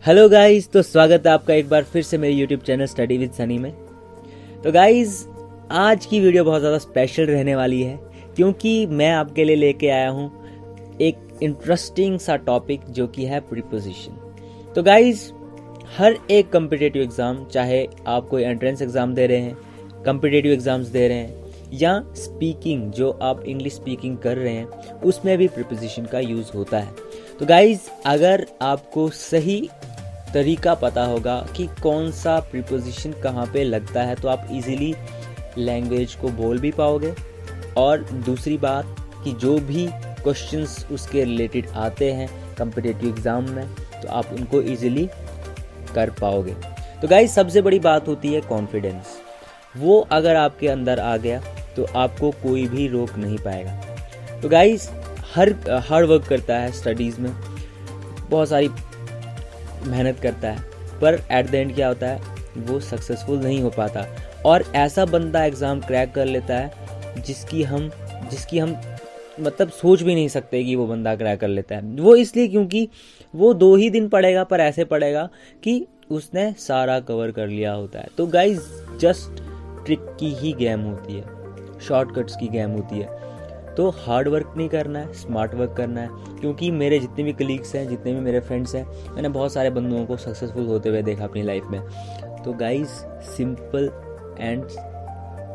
Hello guys, तो स्वागत है आपका एक बार फिर से मेरे YouTube channel study with Sunny में। तो गाइस, आज की वीडियो बहुत ज़्यादा स्पेशल रहने वाली है क्योंकि मैं आपके लिए लेके आया हूँ एक इंटरेस्टिंग सा टॉपिक जो कि है प्रीपोजिशन। तो गाइस, हर एक कम्पिटिटिव एग्ज़ाम, चाहे आप कोई एंट्रेंस एग्ज़ाम दे रहे हैं, कम्पिटिटिव एग्ज़ाम्स दे रहे हैं या स्पीकिंग जो आप इंग्लिश स्पीकिंग कर रहे हैं, उसमें भी प्रीपोजिशन का यूज़ होता है। तो गाइस, अगर आपको सही तरीका पता होगा कि कौन सा प्रीपोजिशन कहाँ पे लगता है तो आप इजीली लैंग्वेज को बोल भी पाओगे, और दूसरी बात कि जो भी क्वेश्चंस उसके रिलेटेड आते हैं कम्पिटिटिव एग्ज़ाम में तो आप उनको इजीली कर पाओगे। तो गाइस, सबसे बड़ी बात होती है कॉन्फिडेंस। वो अगर आपके अंदर आ गया तो आपको कोई भी रोक नहीं पाएगा। तो गाइस, हर हार्ड वर्क करता है स्टडीज़ में, बहुत सारी मेहनत करता है, पर एट द एंड क्या होता है, वो सक्सेसफुल नहीं हो पाता। और ऐसा बंदा एग्ज़ाम क्रैक कर लेता है जिसकी हम मतलब सोच भी नहीं सकते कि वो बंदा क्रैक कर लेता है। वो इसलिए क्योंकि वो 2 ही दिन पढ़ेगा, पर ऐसे पढ़ेगा कि उसने सारा कवर कर लिया होता है। तो गाइज, जस्ट ट्रिक की ही गेम होती है, शॉर्टकट्स की गेम होती है। तो हार्ड वर्क नहीं करना है, स्मार्ट वर्क करना है। क्योंकि मेरे जितने भी कलीग्स हैं, जितने भी मेरे फ्रेंड्स हैं, मैंने बहुत सारे बंदों को सक्सेसफुल होते हुए देखा अपनी लाइफ में। तो गाइज, सिंपल एंड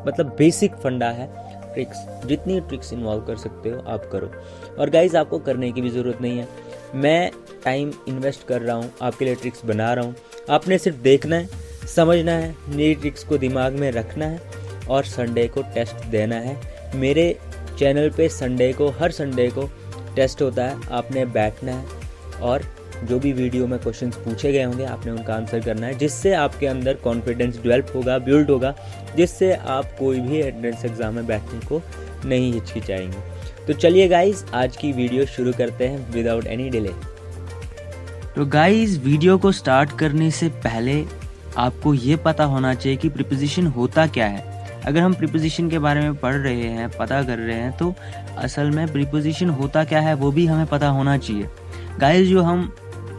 मतलब बेसिक फंडा है ट्रिक्स। जितनी ट्रिक्स इन्वॉल्व कर सकते हो आप करो। और गाइज, आपको करने की भी ज़रूरत नहीं है। मैं टाइम इन्वेस्ट कर रहा हूँ, आपके लिए ट्रिक्स बना रहा हूँ। आपने सिर्फ देखना है, समझना है, मेरी ट्रिक्स को दिमाग में रखना है और संडे को टेस्ट देना है। मेरे चैनल पे हर संडे को टेस्ट होता है। आपने बैठना है और जो भी वीडियो में क्वेश्चंस पूछे गए होंगे आपने उनका आंसर करना है, जिससे आपके अंदर कॉन्फिडेंस डेवलप होगा, बिल्ड होगा, जिससे आप कोई भी एंट्रेंस एग्जाम में बैठने को नहीं हिचकिचाएंगे। तो चलिए गाइज, आज की वीडियो शुरू करते हैं विदाउट एनी डिले। तो गाइज, वीडियो को स्टार्ट करने से पहले आपको ये पता होना चाहिए कि प्रीपोजिशन होता क्या है। अगर हम प्रीपोजिशन के बारे में पढ़ रहे हैं, पता कर रहे हैं, तो असल में प्रीपोजिशन होता क्या है वो भी हमें पता होना चाहिए। गाइस, जो हम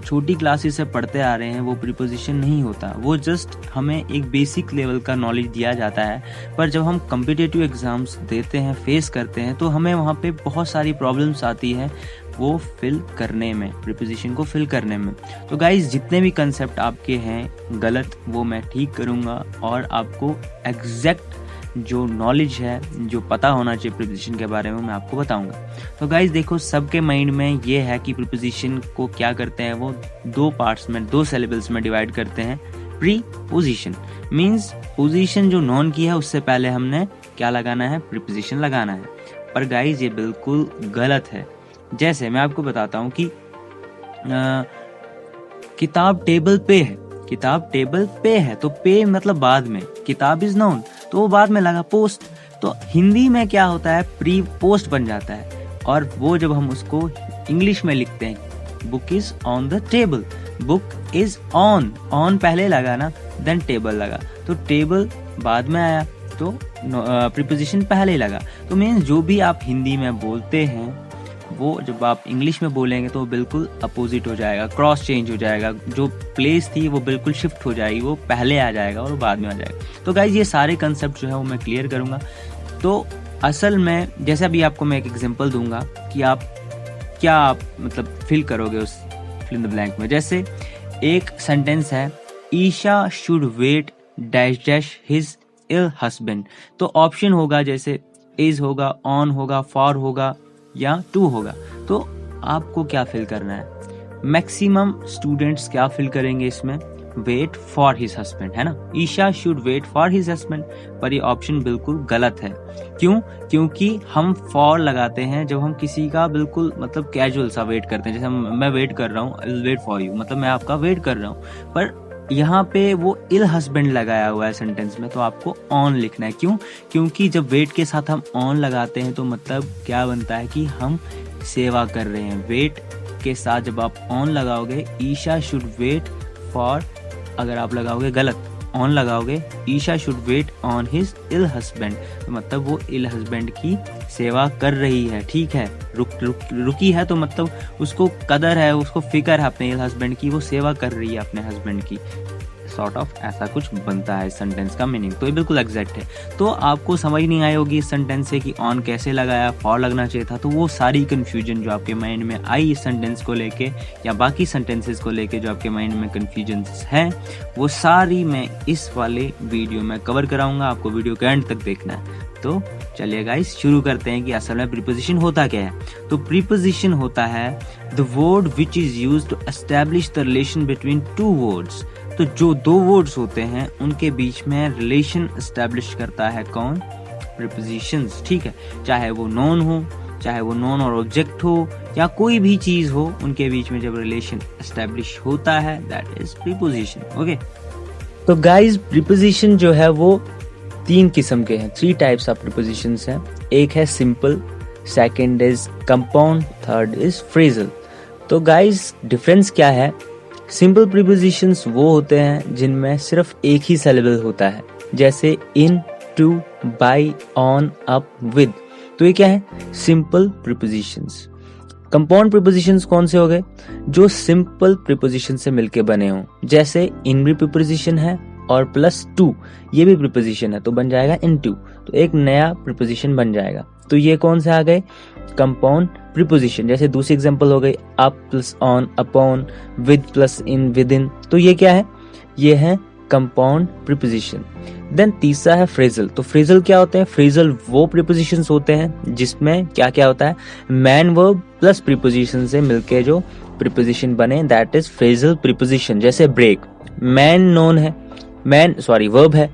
छोटी क्लासेस से पढ़ते आ रहे हैं वो प्रीपोजिशन नहीं होता, वो जस्ट हमें एक बेसिक लेवल का नॉलेज दिया जाता है। पर जब हम कम्पिटिटिव एग्जाम्स देते हैं, फेस करते हैं, तो हमें वहाँ पे बहुत सारी प्रॉब्लम्स आती हैं वो फिल करने में, प्रीपोजिशन को फिल करने में। तो गाइस, जितने भी कंसेप्ट आपके हैं गलत वो मैं ठीक करूँगा और आपको एग्जैक्ट जो नॉलेज है, जो पता होना चाहिए प्रीपोजिशन के बारे में, मैं आपको बताऊंगा। तो गाइज देखो, सबके माइंड में ये है कि प्रीपोजिशन को क्या करते हैं, वो 2 पार्ट्स में, 2 सिलेबल्स में डिवाइड करते हैं। प्रीपोजिशन मींस पोजीशन जो नॉन की है उससे पहले हमने क्या लगाना है, प्रीपोजिशन लगाना है। पर गाइज, ये बिल्कुल गलत है। जैसे मैं आपको बताता हूँ कि किताब टेबल पे है, किताब टेबल पे है, तो पे मतलब बाद में, किताब इज नाउन तो वो बाद में लगा पोस्ट। तो हिंदी में क्या होता है, प्री पोस्ट बन जाता है। और वो जब हम उसको इंग्लिश में लिखते हैं, book is on the table, book is on, on पहले लगा ना, देन टेबल लगा, तो टेबल बाद में आया, तो प्रीपोजिशन पहले लगा। तो मीन्स जो भी आप हिंदी में बोलते हैं वो जब आप इंग्लिश में बोलेंगे तो बिल्कुल अपोजिट हो जाएगा, क्रॉस चेंज हो जाएगा। जो प्लेस थी वो बिल्कुल शिफ्ट हो जाएगी, वो पहले आ जाएगा और बाद में आ जाएगा। तो गाइज, ये सारे कंसेप्ट जो है वो मैं क्लियर करूंगा। तो असल में जैसे अभी आपको मैं एक एग्जांपल दूंगा कि आप क्या मतलब फिल करोगे उस फिल इन द ब्लैंक में। जैसे एक सेंटेंस है, Isha should wait dash dash his ill husband. तो ऑप्शन होगा, जैसे इज होगा, ऑन होगा, फॉर होगा या टू होगा। तो आपको क्या फिल करना है, मैक्सिमम स्टूडेंट्स क्या फिल करेंगे इसमें, वेट फॉर हिज हस्बैंड, है ना, Isha should wait for his husband. पर ये ऑप्शन बिल्कुल गलत है। क्यों? क्योंकि हम फॉर लगाते हैं जब हम किसी का बिल्कुल मतलब कैजुअल सा वेट करते हैं। जैसे मैं वेट कर रहा हूँ, I will wait for you, मतलब मैं आपका वेट कर रहा हूँ। पर यहाँ पे वो इल हस्बैंड लगाया हुआ है सेंटेंस में, तो आपको ऑन लिखना है। क्यों? क्योंकि जब वेट के साथ हम ऑन लगाते हैं तो मतलब क्या बनता है कि हम सेवा कर रहे हैं। वेट के साथ जब आप ऑन लगाओगे, ईशा शुड वेट फॉर, अगर आप लगाओगे गलत ऑन लगाओगे, Isha should wait on his ill husband, तो मतलब वो इल हस्बैंड की सेवा कर रही है, ठीक है, रुकी है, तो मतलब उसको कदर है, उसको फिक्र है अपने इल हस्बैंड की, वो सेवा कर रही है अपने हस्बैंड की, सॉर्ट ऑफ ऐसा कुछ बनता है इस सेंटेंस का मीनिंग। तो ये बिल्कुल एग्जैक्ट है। तो आपको समझ नहीं आई होगी इस सेंटेंस से कि ऑन कैसे लगाया, फॉर लगना चाहिए था, तो वो सारी कंफ्यूजन जो आपके माइंड में आई इस सेंटेंस को लेके या बाकी सेंटेंसेस को लेके जो आपके माइंड में कंफ्यूजन हैं, वो सारी मैं इस वाले वीडियो में कवर कराऊंगा, आपको वीडियो के एंड तक देखना है। तो चलिए गाइस शुरू करते हैं कि असल में प्रीपोजिशन होता क्या है। तो प्रीपोजिशन होता है the word which is used to establish the relation between two words. तो जो दो वर्ड्स होते हैं उनके बीच में रिलेशन एस्टैब्लिश करता है कौन? प्रीपोजिशंस, ठीक है, चाहे वो नोन हो, चाहे वो नोन और ऑब्जेक्ट हो, या कोई भी चीज हो, उनके बीच में जब रिलेशन एस्टैब्लिश होता है दैट इज प्रीपोजिशन। ओके, तो गाइज प्रीपोजिशन जो है वो 3 किस्म के हैं, 3 टाइप्स ऑफ प्रीपोजिशंस हैं। एक है simple, second is compound, third is phrasal. तो गाइज डिफरेंस क्या है? सिंपल प्रीपोजिशंस वो होते हैं जिनमें सिर्फ एक ही सिलेबल होता है, जैसे in, to, by, on, up, with. तो ये क्या है? Simple prepositions. कंपाउंड प्रीपोजिशंस कौन से हो गए? जो सिंपल प्रीपोजिशन से मिलके बने हों, जैसे इन भी प्रीपोजिशन है और प्लस टू ये भी प्रीपोजिशन है, तो बन जाएगा इन टू, तो एक नया प्रीपोजिशन बन जाएगा। तो ये कौन से आ गए? Compound preposition. जैसे दूसरी एग्जांपल हो गई up plus on, upon, with plus in, with in, तो ये क्या है? ये है कंपाउंड प्रीपोजिशन। देन तीसरा है फ्रेजल। तो फ्रेजल क्या होते हैं? फ्रेजल वो प्रीपोजिशंस होते हैं जिसमें क्या क्या होता है? मैन वर्ब प्लस प्रीपोजिशन से मिलके जो प्रीपोजिशन बने दैट इज फ्रेजल प्रीपोजिशन। जैसे ब्रेक, मैन नोन है, वर्ब है,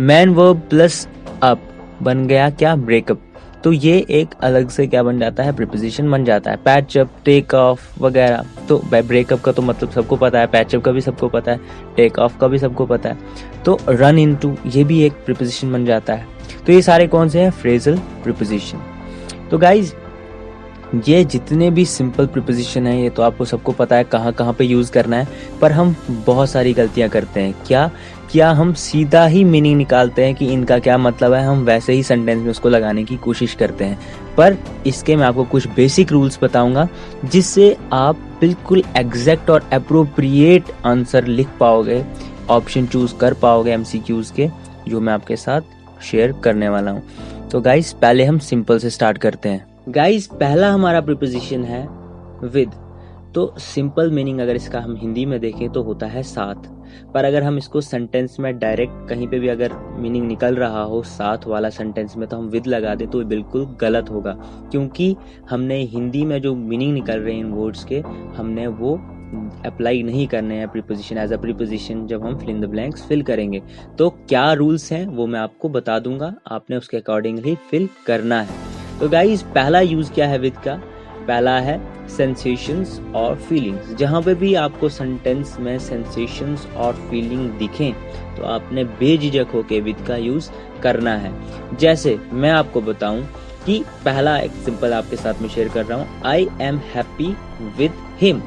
मैन वर्ब प्लस अप बन गया क्या? ब्रेकअप। तो ये एक अलग से क्या बन जाता है? प्रीपोजिशन बन जाता है। पैच अप, टेक ऑफ वगैरह। तो ब्रेकअप का तो मतलब सबको पता है, पैच अप का भी सबको पता है, टेक ऑफ का भी सबको पता है। तो रन इनटू ये भी एक प्रीपोजिशन बन जाता है। तो ये सारे कौन से हैं? Phrasal preposition. तो गाइज ये जितने भी सिंपल प्रीपोजिशन है ये तो आपको सबको पता है कहाँ कहाँ पे यूज करना है, पर हम बहुत सारी गलतियां करते हैं। क्या हम सीधा ही मीनिंग निकालते हैं कि इनका क्या मतलब है, हम वैसे ही सेंटेंस में उसको लगाने की कोशिश करते हैं। पर इसके मैं आपको कुछ बेसिक रूल्स बताऊंगा जिससे आप बिल्कुल एग्जैक्ट और अप्रोप्रिएट आंसर लिख पाओगे, ऑप्शन चूज कर पाओगे एमसीक्यूज के, जो मैं आपके साथ शेयर करने वाला हूँ। तो गाइस पहले हम सिंपल से स्टार्ट करते हैं। गाइस पहला हमारा प्रीपोजिशन है विद। तो सिंपल मीनिंग अगर इसका हम हिंदी में देखें तो होता है साथ, पर अगर हम इसको सेंटेंस में डायरेक्ट कहीं पे भी अगर मीनिंग निकल रहा हो साथ वाला सेंटेंस में तो हम विद लगा दें तो ये बिल्कुल गलत होगा, क्योंकि हमने हिंदी में जो मीनिंग निकल रहे हैं इन वर्ड्स के हमने वो अप्लाई नहीं करने हैं प्रीपोजिशन एज अ प्रीपोजिशन जब हम fill in the blanks fill करेंगे। तो क्या रूल्स हैं वो मैं आपको बता दूंगा, आपने उसके अकॉर्डिंगली फिल करना है। तो गाइस पहला यूज क्या है विद का? पहला है सेंसेशंस और फीलिंग्स। जहां पे भी आपको सेंटेंस में सेंसेशंस और फीलिंग दिखें तो आपने बेझिझक होके विद का यूज करना है। जैसे मैं आपको बताऊं कि पहला एग्जांपल आपके साथ में शेयर कर रहा हूं, I am happy with him.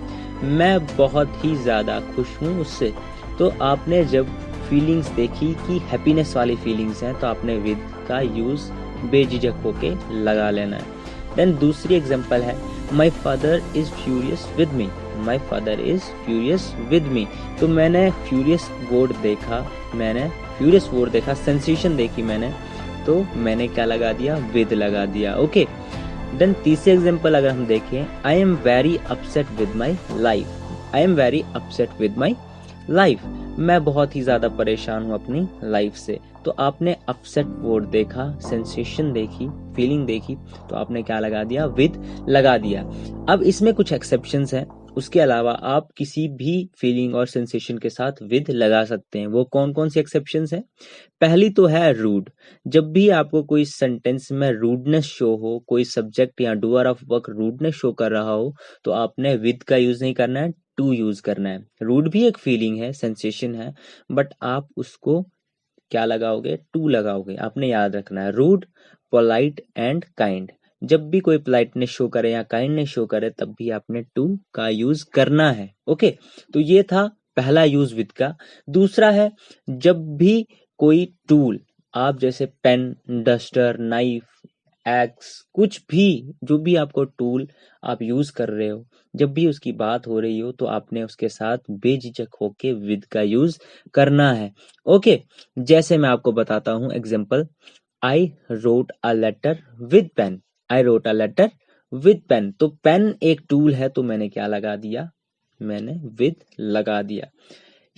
मैं बहुत ही ज्यादा खुश हूं उससे। तो आपने जब फीलिंग्स देखी कि हैप्पीनेस वाली फीलिंग्स हैं तो आपने विद का यूज बेझिझक होके लगा लेना है। देन दूसरी एग्जांपल है my father is furious with me. My father is furious with me. तो मैंने फ्यूरियस वर्ड देखा, सेंसेशन देखी मैंने, तो मैंने क्या लगा दिया? विद लगा दिया। ओके। देन तीसरी एग्जांपल अगर हम देखें, I am very upset with my life. I am very upset with my life. मैं बहुत ही ज्यादा परेशान हूँ अपनी लाइफ से। तो आपने अपसेट वर्ड देखा, सेंसेशन देखी, फीलिंग देखी, तो आपने क्या लगा दिया? विद लगा दिया। अब इसमें कुछ एक्सेप्शंस हैं, उसके अलावा आप किसी भी फीलिंग और सेंसेशन के साथ विद लगा सकते हैं। वो कौन कौन सी एक्सेप्शंस हैं? पहली तो है रूड। जब भी आपको कोई सेंटेंस में रूडनेस शो हो, कोई सब्जेक्ट या doer of work rudeness show कर रहा हो, तो आपने विद का यूज नहीं करना है, टू यूज करना है। रूड भी एक फीलिंग है, सेंसेशन है, बट आप उसको क्या लगाओगे? टू लगाओगे। आपने याद रखना है रूड, पोलाइट एंड काइंड। जब भी कोई पोलाइटनेस शो करे या काइंडनेस शो करे तब भी आपने टू का यूज करना है। ओके। तो ये था पहला यूज विद का। दूसरा है जब भी कोई टूल आप जैसे पेन, डस्टर, नाइफ, एक्स, कुछ भी जो भी आपको टूल आप यूज कर रहे हो, जब भी उसकी बात हो रही हो तो आपने उसके साथ बेझिझक होके विद का यूज करना है। ओके, जैसे मैं आपको बताता हूं example, I wrote a letter with pen. I wrote a letter with pen, तो पेन एक टूल है तो मैंने क्या लगा दिया, मैंने विद लगा दिया।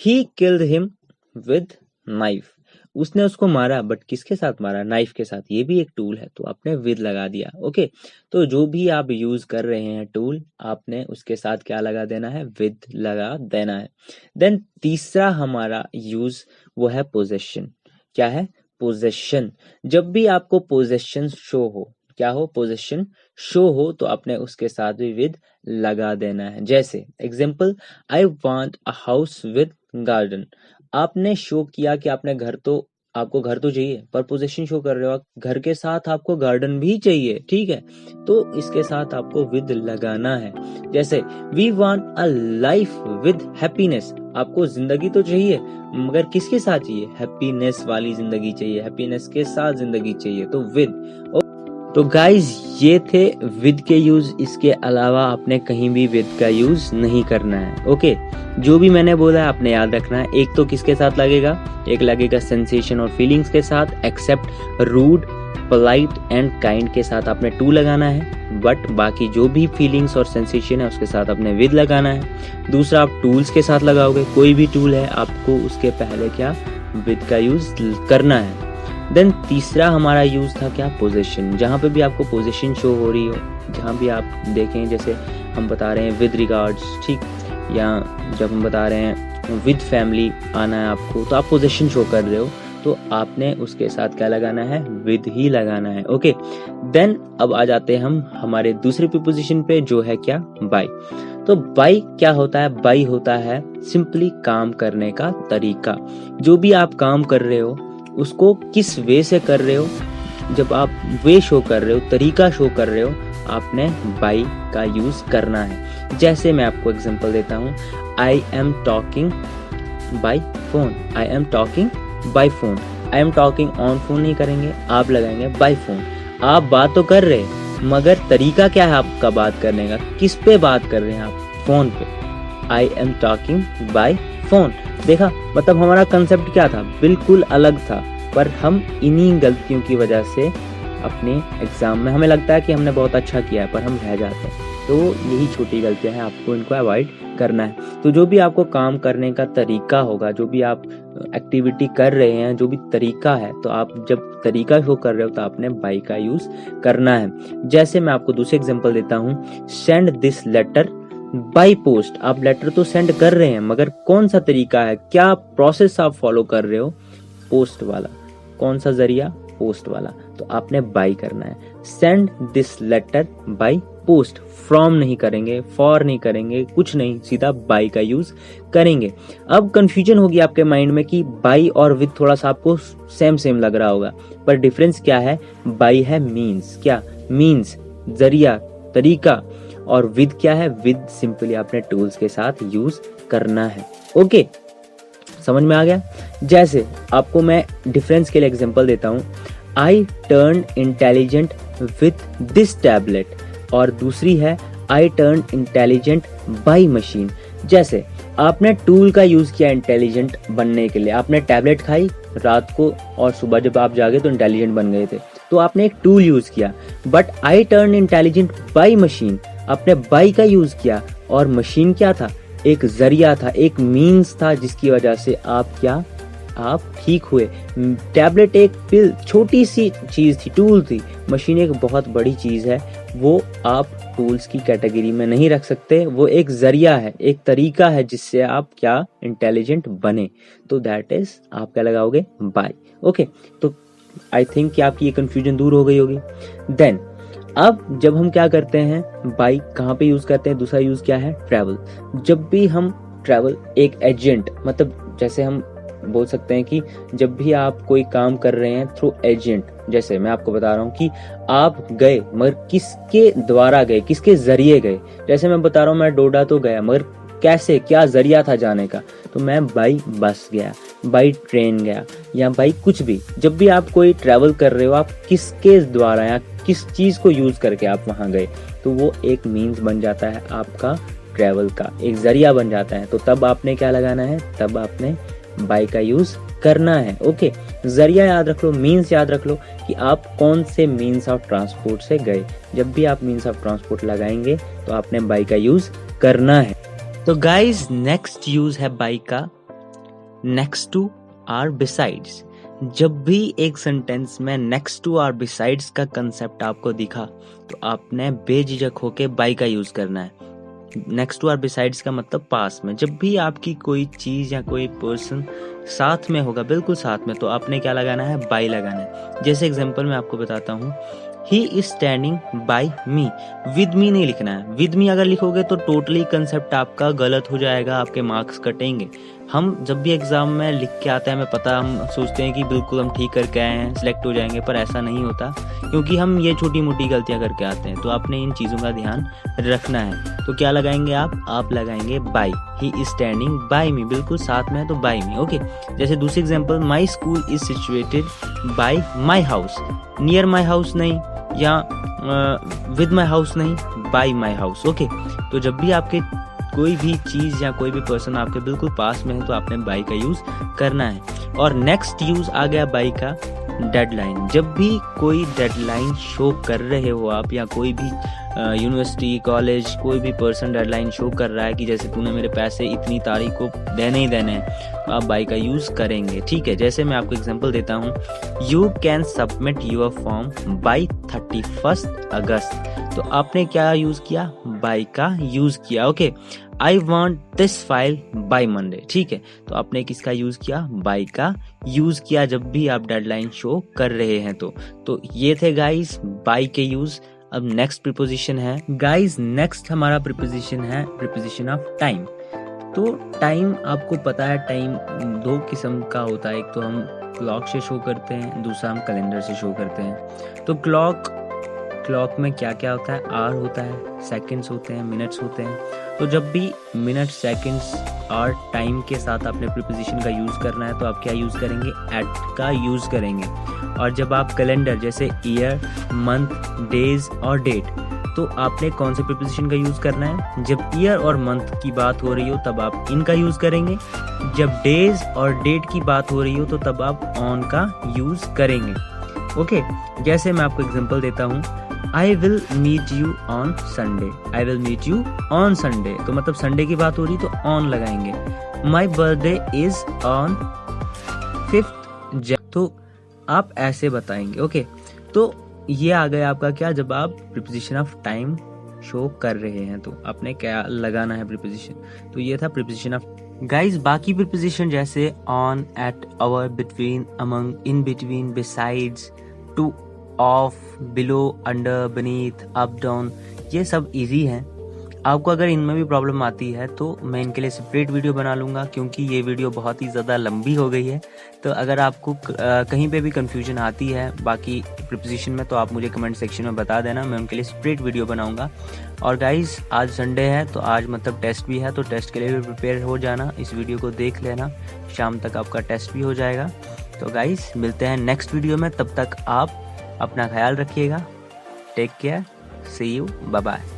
He killed him with knife, उसने उसको मारा बट किसके साथ मारा, नाइफ के साथ, ये भी एक टूल है तो आपने विद लगा दिया। ओके, तो जो भी आप यूज कर रहे हैं टूल, आपने उसके साथ क्या लगा देना है, विद लगा देना है। देन तीसरा हमारा यूज वो है पोजेशन। क्या है, पोजेशन। जब भी आपको पोजेशन शो हो, क्या हो, पोजेशन शो हो, तो आपने उसके साथ भी विद लगा देना है। जैसे example, I want a house with garden. आपने शो किया कि आपने आपको घर तो चाहिए, पर पोजीशन शो कर रहे हो घर के साथ आपको गार्डन भी चाहिए, ठीक है, तो इसके साथ आपको विद लगाना है। जैसे we want a life with happiness, आपको जिंदगी तो चाहिए मगर किसके साथ चाहिए, हैप्पीनेस वाली जिंदगी चाहिए, हैप्पीनेस के साथ जिंदगी चाहिए, तो विद। तो गाइज ये थे विद के यूज, इसके अलावा आपने कहीं भी विद का यूज नहीं करना है। ओके, जो भी मैंने बोला है आपने याद रखना है। एक तो किसके साथ लगेगा, एक लगेगा सेंसेशन और फीलिंग्स के साथ, accept, rude, polite and kind के साथ आपने टू लगाना है, बट बाकी जो भी फीलिंग्स और सेंसेशन है उसके साथ आपने विद लगाना है। दूसरा, आप टूल्स के साथ लगाओगे, कोई भी टूल है आपको उसके पहले क्या, विद का यूज करना है। देन तीसरा हमारा यूज था क्या, पोजीशन। जहां पे भी आपको पोजीशन शो हो रही हो, जहां भी आप देखें, जैसे हम बता रहे हैं विद रिगार्ड्स, ठीक, या जब हम बता रहे हैं विद फैमिली आना है आपको, तो आप पोजीशन शो कर रहे हो तो आपने उसके साथ क्या लगाना है, विद ही लगाना है। ओके, देन अब आ जाते हैं हम हमारे दूसरे प्रीपोजिशन पे, जो है क्या, बाय। तो बाय क्या होता है, बाय होता है सिंपली काम करने का तरीका। जो भी आप काम कर रहे हो उसको किस वे से कर रहे हो, जब आप वे शो कर रहे हो, तरीका शो कर रहे हो, आपने बाय का यूज करना है। जैसे मैं आपको एग्जांपल देता हूँ, I am talking by phone, I am talking by phone. I am talking on phone नहीं करेंगे, आप लगाएंगे बाय फोन। आप बात तो कर रहे हैं मगर तरीका क्या है आपका बात करने का, किस पे बात कर रहे हैं आप, फोन पे। I am talking by phone, देखा, मतलब हमारा कंसेप्ट क्या था, बिल्कुल अलग था, पर हम इन्हीं गलतियों की वजह से अपने एग्जाम में हमें लगता है कि हमने बहुत अच्छा किया है पर हम रह जाते हैं। तो यही छोटी गलतियां हैं, आपको इनको अवॉइड करना है। तो जो भी आपको काम करने का तरीका होगा, जो भी आप एक्टिविटी कर रहे हैं, जो भी तरीका है, तो आप जब तरीका शो कर रहे हो तो आपने बाय का यूज करना है। जैसे मैं आपको दूसरे एग्जांपल देता हूँ, send this letter by post. आप लेटर तो सेंड कर रहे हैं मगर कौन सा तरीका है, क्या प्रोसेस आप फॉलो कर रहे हो, पोस्ट वाला। कौन सा जरिया, पोस्ट वाला, तो आपने बाय करना है। Send this letter by post, from नहीं करेंगे, फॉर नहीं करेंगे, कुछ नहीं, सीधा बाय का यूज करेंगे। अब कंफ्यूजन होगी आपके माइंड में कि बाय और विद थोड़ा सा आपको सेम सेम लग रहा होगा, पर डिफरेंस क्या है, बाय है मीन्स, क्या मीन्स, जरिया, तरीका, और विद क्या है, विद सिंपली आपने टूल्स के साथ यूज करना है। ओके, समझ में आ गया। जैसे आपको मैं डिफरेंस के लिए एग्जांपल देता हूं, I turn intelligent with this tablet, और दूसरी है I turn intelligent by machine. जैसे आपने टूल का यूज किया इंटेलिजेंट बनने के लिए, आपने टैबलेट खाई रात को और सुबह जब आप जागे तो इंटेलिजेंट बन गए थे, तो आपने एक टूल यूज किया। But I turn intelligent by machine, आपने बाय का यूज किया, और मशीन क्या था, एक जरिया था, एक मीन्स था जिसकी वजह से आप क्या, आप ठीक हुए। टैबलेट एक पिल, छोटी सी चीज थी, टूल थी। मशीन एक बहुत बड़ी चीज है, वो आप टूल्स की कैटेगरी में नहीं रख सकते, वो एक जरिया है, एक तरीका है जिससे आप क्या, इंटेलिजेंट बने। तो दैट इज, आप क्या लगाओगे, बाय। ओके, तो आई थिंक कि आपकी ये कंफ्यूजन दूर हो गई होगी। देन अब जब हम क्या करते हैं, बाय कहाँ पे यूज करते हैं, दूसरा यूज क्या है, ट्रैवल। जब भी हम ट्रैवल, एक एजेंट, मतलब जैसे हम बोल सकते हैं कि जब भी आप कोई काम कर रहे हैं थ्रू एजेंट, जैसे मैं आपको बता रहा हूँ कि आप गए मगर किसके द्वारा गए, किसके जरिए गए। जैसे मैं बता रहा हूँ मैं डोडा तो गया मगर कैसे, क्या जरिया था जाने का, तो मैं बाई बस गया, बाई ट्रेन गया, या बाई कुछ भी। जब भी आप कोई ट्रैवल कर रहे हो, आप किसके द्वारा या किस चीज़ को यूज़ करके आप वहाँ गए, तो वो एक मीन्स बन जाता है आपका ट्रैवल का, एक जरिया बन जाता है। तो तब आपने क्या लगाना है, तब आपने बाई का यूज़ करना है। ओके, जरिया याद रख लो, मीन्स याद रख लो कि आप कौन से मीन्स ऑफ ट्रांसपोर्ट से गए। जब भी आप मीन्स ऑफ ट्रांसपोर्ट लगाएंगे तो आपने बाई का यूज़ करना है। तो गाइज नेक्स्ट यूज़ है बाई का नेक्स्ट टू और बिसाइड्स। जब भी एक सेंटेंस में नेक्स्ट टू और बिसाइड्स का कंसेप्ट आपको दिखा तो आपने बेझिझक होके बाई का यूज़ करना है। नेक्स्ट टू और बिसाइड्स का मतलब पास में। जब भी आपकी कोई चीज़ या कोई पर्सन साथ में होगा, बिल्कुल साथ में, तो आपने क्या लगाना है, बाई लगाना है। जैसे एग्जांपल मैं आपको बताता हूँ, ही is standing by me. With me नहीं लिखना है, विद मी अगर लिखोगे तो टोटली कंसेप्ट आपका गलत हो जाएगा, आपके मार्क्स कटेंगे। हम जब भी एग्जाम में लिख के आते हैं, हमें पता, हम सोचते हैं कि बिल्कुल हम ठीक करके आए हैं, सिलेक्ट हो जाएंगे, पर ऐसा नहीं होता, क्योंकि हम ये छोटी मोटी गलतियां करके आते हैं। तो आपने इन चीज़ों का ध्यान रखना है। तो क्या लगाएंगे आप लगाएंगे by. He is standing by me, बिल्कुल साथ में है तो बाई मी। ओके, जैसे दूसरी example, my school is situated by my house. Near my house नहीं, या विद माई हाउस नहीं, बाई माई हाउस। ओके, तो जब भी आपके कोई भी चीज़ या कोई भी पर्सन आपके बिल्कुल पास में है तो आपने बाई का यूज़ करना है। और नेक्स्ट यूज़ आ गया बाई का डेडलाइन। जब भी कोई डेडलाइन शो कर रहे हो आप, या कोई भी यूनिवर्सिटी, कॉलेज, कोई भी पर्सन डेडलाइन शो कर रहा है कि जैसे तूने मेरे पैसे इतनी तारीख को देने ही देने हैं, तो आप बाई का यूज़ करेंगे। ठीक है, जैसे मैं आपको एग्जांपल देता हूँ, you can submit your form by 31 अगस्त। तो आपने क्या यूज़ किया, बाई का यूज़ किया। Okay, I want this file by Monday. ठीक है, तो आपने किसका यूज़ किया, बाई का यूज़ किया जब भी आप डेडलाइन शो कर रहे हैं। तो ये थे गाइस बाई के यूज़। अब नेक्स्ट प्रीपोजिशन है गाइस, नेक्स्ट हमारा प्रीपोजिशन है प्रीपोजिशन ऑफ टाइम। तो टाइम आपको पता है, टाइम दो किस्म का होता है, एक तो हम क्लॉक से शो करते हैं, दूसरा हम कैलेंडर से शो करते हैं। तो क्लॉक में क्या क्या होता है, आवर होता है, सेकंड्स होते हैं, मिनट्स होते हैं। तो जब भी मिनट, सेकंड्स और टाइम के साथ आपने प्रीपोजिशन का यूज़ करना है तो आप क्या यूज़ करेंगे, एट का यूज़ करेंगे। और जब आप कैलेंडर, जैसे ईयर, मंथ, डेज और डेट, तो आपने कौन से प्रीपोजिशन का यूज़ करना है, जब ईयर और मंथ की बात हो रही हो तब आप इन का यूज़ करेंगे, जब डेज और डेट की बात हो रही हो तो तब आप ऑन का यूज़ करेंगे। ओके, जैसे मैं आपको एग्जांपल देता हूँ, I will meet you on Sunday. I will meet you on Sunday, तो मतलब संडे की बात हो रही तो ऑन लगाएंगे। My birthday is on 5th, तो आप ऐसे बताएंगे। ओके, तो ये आ गया आपका क्या, जब आप प्रीपोजिशन ऑफ टाइम शो कर रहे हैं तो आपने क्या लगाना है प्रीपोजिशन। तो ये था प्रीपोजिशन ऑफ गाइस। बाकी प्रीपोजिशन जैसे on, at, over, between, among, in between, besides, to, of, below, under, beneath, up, down, ये सब इजी हैं। आपको अगर इनमें भी प्रॉब्लम आती है तो मैं इनके लिए सेपरेट वीडियो बना लूँगा, क्योंकि ये वीडियो बहुत ही ज़्यादा लंबी हो गई है। तो अगर आपको कहीं पे भी कंफ्यूजन आती है बाकी प्रीपोजिशन में तो आप मुझे कमेंट सेक्शन में बता देना, मैं उनके लिए सेपरेट वीडियो बनाऊँगा। और गाइस, आज संडे है तो आज मतलब टेस्ट भी है, तो टेस्ट के लिए भी प्रिपेयर हो जाना, इस वीडियो को देख लेना, शाम तक आपका टेस्ट भी हो जाएगा। तो गाइस, मिलते हैं नेक्स्ट वीडियो में, तब तक आप अपना ख्याल रखिएगा। Take care, see you, bye bye.